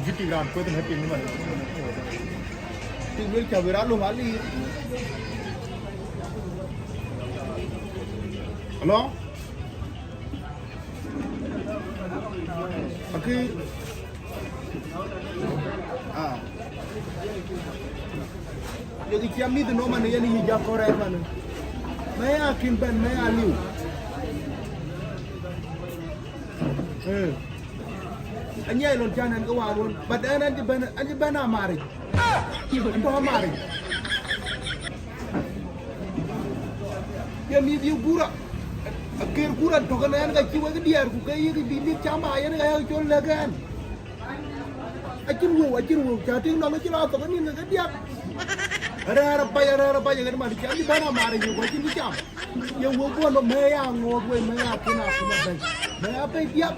Jiti ran ko tan happy ni man. Ti wel cha vera lo ngali. Hello? Okay. Jadi kiam ni tu no mana yang ni hijab korai mana? Saya akin ben, saya aliu. Anjay lon jangan kau awal. Padahal anjay ben amari. Itu amari. Dia ni dia gura. Akhir gura dokanan kau cium ke dia. Kau kaya ke bini cama ayah ni kaya jual lagan. Acin wo. Jadi nak macam apa kan ni nak dia. Ada apa yang ada macam ni mana mari juga macam ni cam. Yang wo lo maya ngor wo maya kena apa macam. Maya apa dia